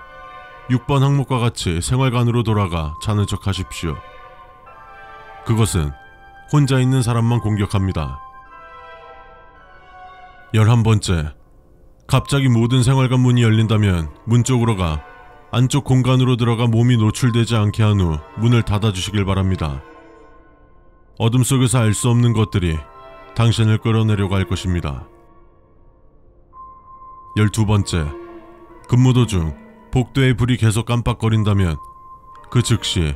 6번 항목과 같이 생활관으로 돌아가 자는 척 하십시오. 그것은 혼자 있는 사람만 공격합니다. 11번째, 갑자기 모든 생활관 문이 열린다면 문 쪽으로 가 안쪽 공간으로 들어가 몸이 노출되지 않게 한 후 문을 닫아주시길 바랍니다. 어둠 속에서 알 수 없는 것들이 당신을 끌어내려고 할 것입니다. 12번째, 근무 도중 복도의 불이 계속 깜빡거린다면 그 즉시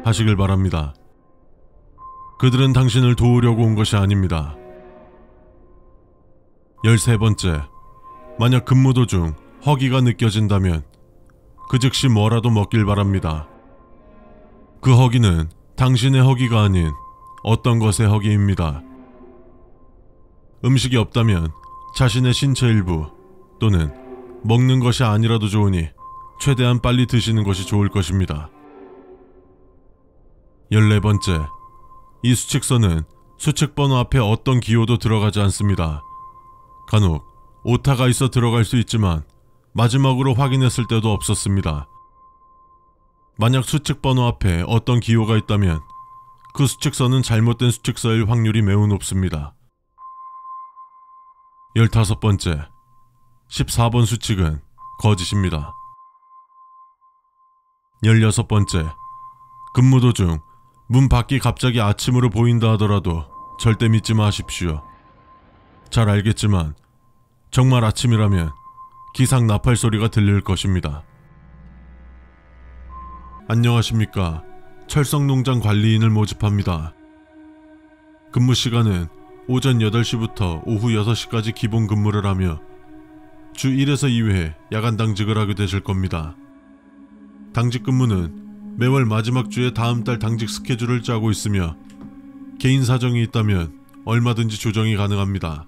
하시길 바랍니다. 그들은 당신을 도우려고 온 것이 아닙니다. 13번째, 만약 근무 도중 허기가 느껴진다면 그 즉시 뭐라도 먹길 바랍니다. 그 허기는 당신의 허기가 아닌 어떤 것의 허기입니다. 음식이 없다면 자신의 신체 일부 또는 먹는 것이 아니라도 좋으니 최대한 빨리 드시는 것이 좋을 것입니다. 14번째, 이 수칙서는 수칙번호 앞에 어떤 기호도 들어가지 않습니다. 간혹 오타가 있어 들어갈 수 있지만 마지막으로 확인했을 때도 없었습니다. 만약 수칙 번호 앞에 어떤 기호가 있다면 그 수칙서는 잘못된 수칙서일 확률이 매우 높습니다. 15번째, 14번 수칙은 거짓입니다. 16번째, 근무 도중 문 밖이 갑자기 아침으로 보인다 하더라도 절대 믿지 마십시오. 잘 알겠지만 정말 아침이라면 기상 나팔 소리가 들릴 것입니다. 안녕하십니까. 철성농장 관리인을 모집합니다. 근무 시간은 오전 8시부터 오후 6시까지 기본 근무를 하며 주 1에서 2회 야간 당직을 하게 되실 겁니다. 당직 근무는 매월 마지막 주에 다음 달 당직 스케줄을 짜고 있으며 개인 사정이 있다면 얼마든지 조정이 가능합니다.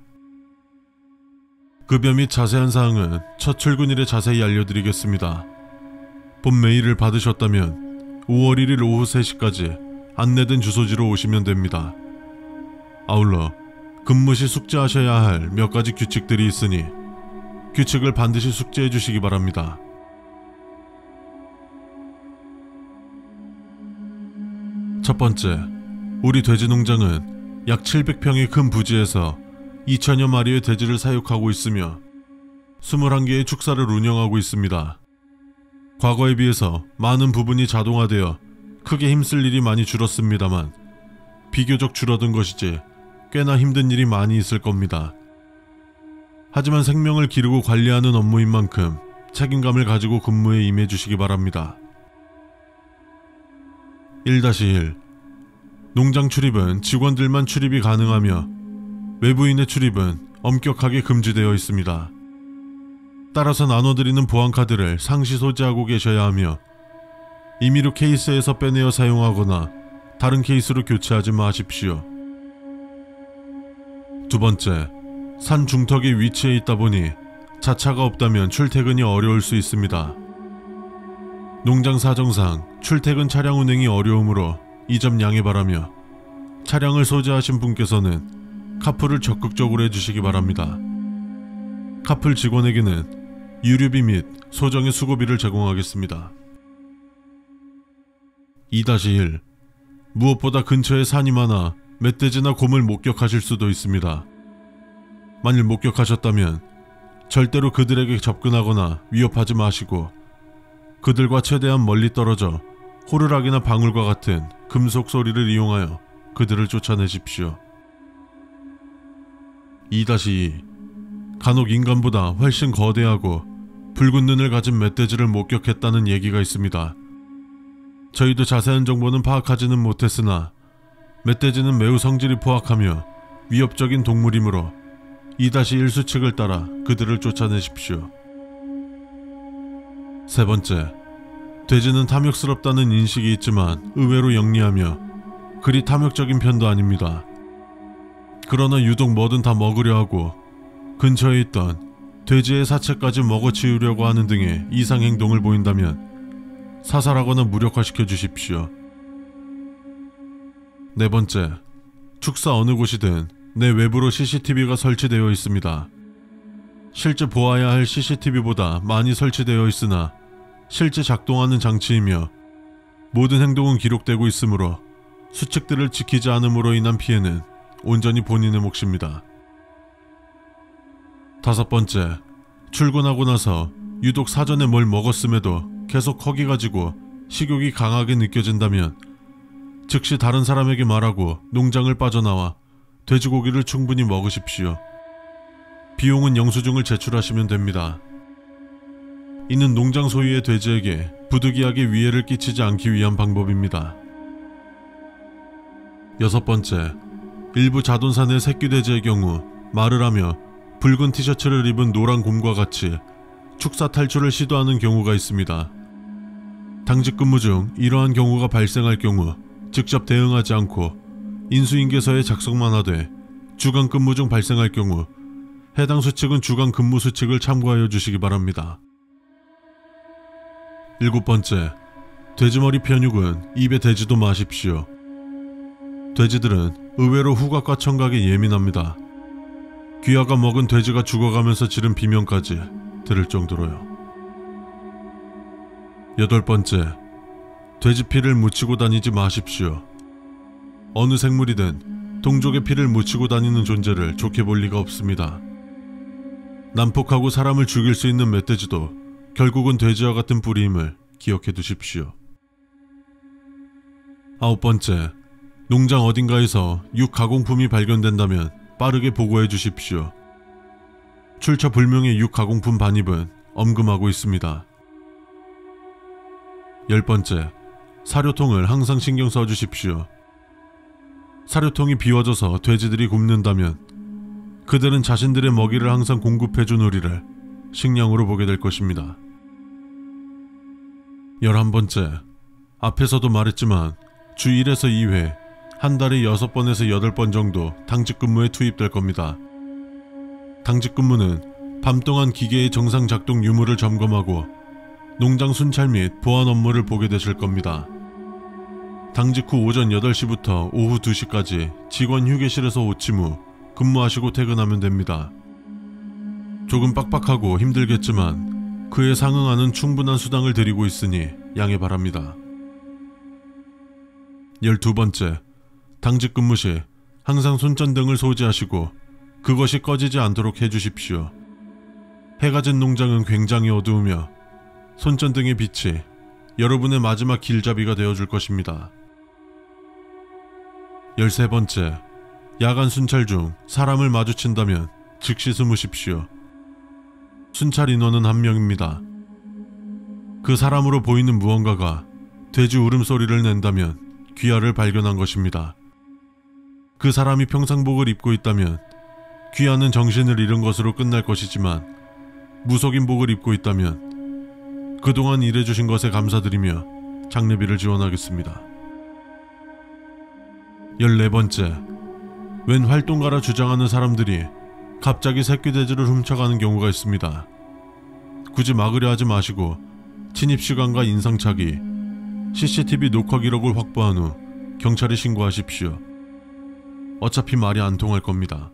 급여 및 자세한 사항은 첫 출근일에 자세히 알려드리겠습니다. 본 메일을 받으셨다면 5월 1일 오후 3시까지 안내된 주소지로 오시면 됩니다. 아울러 근무 시 숙지하셔야 할 몇 가지 규칙들이 있으니 규칙을 반드시 숙지해 주시기 바랍니다. 첫 번째, 우리 돼지 농장은 약 700평의 큰 부지에서 2000여 마리의 돼지를 사육하고 있으며 21개의 축사를 운영하고 있습니다. 과거에 비해서 많은 부분이 자동화되어 크게 힘쓸 일이 많이 줄었습니다만 비교적 줄어든 것이지 꽤나 힘든 일이 많이 있을 겁니다. 하지만 생명을 기르고 관리하는 업무인 만큼 책임감을 가지고 근무에 임해 주시기 바랍니다. 1-1. 농장 출입은 직원들만 출입이 가능하며 외부인의 출입은 엄격하게 금지되어 있습니다. 따라서 나눠드리는 보안카드를 상시 소지하고 계셔야 하며 임의로 케이스에서 빼내어 사용하거나 다른 케이스로 교체하지 마십시오. 두 번째, 산 중턱에 위치해 있다 보니 자차가 없다면 출퇴근이 어려울 수 있습니다. 농장 사정상 출퇴근 차량 운행이 어려우므로 이 점 양해 바라며 차량을 소지하신 분께서는 카풀을 적극적으로 해주시기 바랍니다. 카풀 직원에게는 유류비 및 소정의 수고비를 제공하겠습니다. 2-1. 무엇보다 근처에 산이 많아 멧돼지나 곰을 목격하실 수도 있습니다. 만일 목격하셨다면 절대로 그들에게 접근하거나 위협하지 마시고 그들과 최대한 멀리 떨어져 호루라기나 방울과 같은 금속 소리를 이용하여 그들을 쫓아내십시오. 2-2. 간혹 인간보다 훨씬 거대하고 붉은 눈을 가진 멧돼지를 목격했다는 얘기가 있습니다. 저희도 자세한 정보는 파악하지는 못했으나 멧돼지는 매우 성질이 포악하며 위협적인 동물이므로 2-1 수칙을 따라 그들을 쫓아내십시오. 세 번째, 돼지는 탐욕스럽다는 인식이 있지만 의외로 영리하며 그리 탐욕적인 편도 아닙니다. 그러나 유독 뭐든 다 먹으려 하고 근처에 있던 돼지의 사체까지 먹어치우려고 하는 등의 이상 행동을 보인다면 사살하거나 무력화시켜 주십시오. 네 번째, 축사 어느 곳이든 내 외부로 CCTV가 설치되어 있습니다. 실제 보아야 할 CCTV보다 많이 설치되어 있으나 실제 작동하는 장치이며 모든 행동은 기록되고 있으므로 수칙들을 지키지 않음으로 인한 피해는 온전히 본인의 몫입니다. 다섯 번째, 출근하고 나서 유독 사전에 뭘 먹었음에도 계속 허기 가지고 식욕이 강하게 느껴진다면 즉시 다른 사람에게 말하고 농장을 빠져나와 돼지고기를 충분히 먹으십시오. 비용은 영수증을 제출하시면 됩니다. 이는 농장 소유의 돼지에게 부득이하게 위해를 끼치지 않기 위한 방법입니다. 여섯 번째, 일부 자돈산의 새끼 돼지의 경우 말을 하며 붉은 티셔츠를 입은 노란 곰과 같이 축사 탈출을 시도하는 경우가 있습니다. 당직 근무 중 이러한 경우가 발생할 경우 직접 대응하지 않고 인수인계서에 작성만 하되 주간 근무 중 발생할 경우 해당 수칙은 주간 근무 수칙을 참고하여 주시기 바랍니다. 일곱 번째, 돼지머리 편육은 입에 대지도 마십시오. 돼지들은 의외로 후각과 청각에 예민합니다. 귀하가 먹은 돼지가 죽어가면서 지른 비명까지 들을 정도로요. 8번째, 돼지 피를 묻히고 다니지 마십시오. 어느 생물이든 동족의 피를 묻히고 다니는 존재를 좋게 볼 리가 없습니다. 난폭하고 사람을 죽일 수 있는 멧돼지도 결국은 돼지와 같은 뿌리임을 기억해 두십시오. 9번째, 농장 어딘가에서 육 가공품이 발견된다면 빠르게 보고해 주십시오. 출처불명의 육 가공품 반입은 엄금하고 있습니다. 10번째, 사료통을 항상 신경 써 주십시오. 사료통이 비워져서 돼지들이 굶는다면 그들은 자신들의 먹이를 항상 공급해준 우리를 식량으로 보게 될 것입니다. 11번째, 앞에서도 말했지만 주 1에서 2회, 한 달에 6번에서 8번 정도 당직 근무에 투입될 겁니다. 당직 근무는 밤 동안 기계의 정상 작동 유무를 점검하고 농장 순찰 및 보안 업무를 보게 되실 겁니다. 당직 후 오전 8시부터 오후 2시까지 직원 휴게실에서 오침 후 근무하시고 퇴근하면 됩니다. 조금 빡빡하고 힘들겠지만 그에 상응하는 충분한 수당을 드리고 있으니 양해 바랍니다. 12번째, 당직 근무 시 항상 손전등을 소지하시고 그것이 꺼지지 않도록 해주십시오. 해가 진 농장은 굉장히 어두우며 손전등의 빛이 여러분의 마지막 길잡이가 되어줄 것입니다. 13번째, 야간 순찰 중 사람을 마주친다면 즉시 숨으십시오. 순찰 인원은 1명입니다. 그 사람으로 보이는 무언가가 돼지 울음소리를 낸다면 귀하를 발견한 것입니다. 그 사람이 평상복을 입고 있다면 귀하는 정신을 잃은 것으로 끝날 것이지만 무속인 복을 입고 있다면 그동안 일해주신 것에 감사드리며 장례비를 지원하겠습니다. 14번째, 웬 활동가라 주장하는 사람들이 갑자기 새끼 돼지를 훔쳐가는 경우가 있습니다. 굳이 막으려 하지 마시고 침입시간과 인상착의, CCTV 녹화 기록을 확보한 후 경찰에 신고하십시오. 어차피 말이 안 통할 겁니다.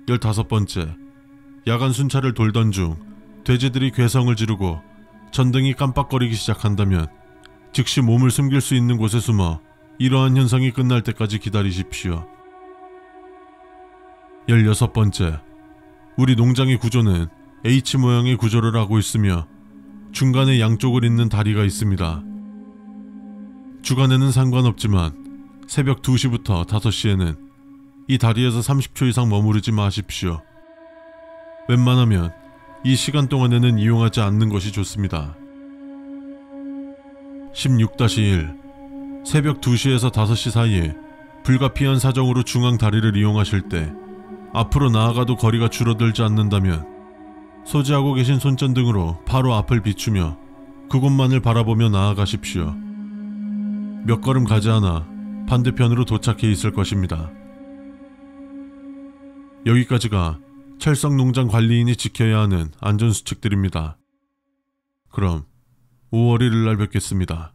15번째, 야간 순찰을 돌던 중 돼지들이 괴성을 지르고 전등이 깜빡거리기 시작한다면 즉시 몸을 숨길 수 있는 곳에 숨어 이러한 현상이 끝날 때까지 기다리십시오. 16번째, 우리 농장의 구조는 H 모양의 구조를 하고 있으며 중간에 양쪽을 잇는 다리가 있습니다. 주간에는 상관없지만 새벽 2시부터 5시에는 이 다리에서 30초 이상 머무르지 마십시오. 웬만하면 이 시간 동안에는 이용하지 않는 것이 좋습니다. 16-1, 새벽 2시에서 5시 사이에 불가피한 사정으로 중앙 다리를 이용하실 때 앞으로 나아가도 거리가 줄어들지 않는다면 소지하고 계신 손전등으로 바로 앞을 비추며 그곳만을 바라보며 나아가십시오. 몇 걸음 가지 않아 반대편으로 도착해 있을 것입니다. 여기까지가 찰성농장 관리인이 지켜야 하는 안전수칙들입니다. 그럼 5월 1일 날 뵙겠습니다.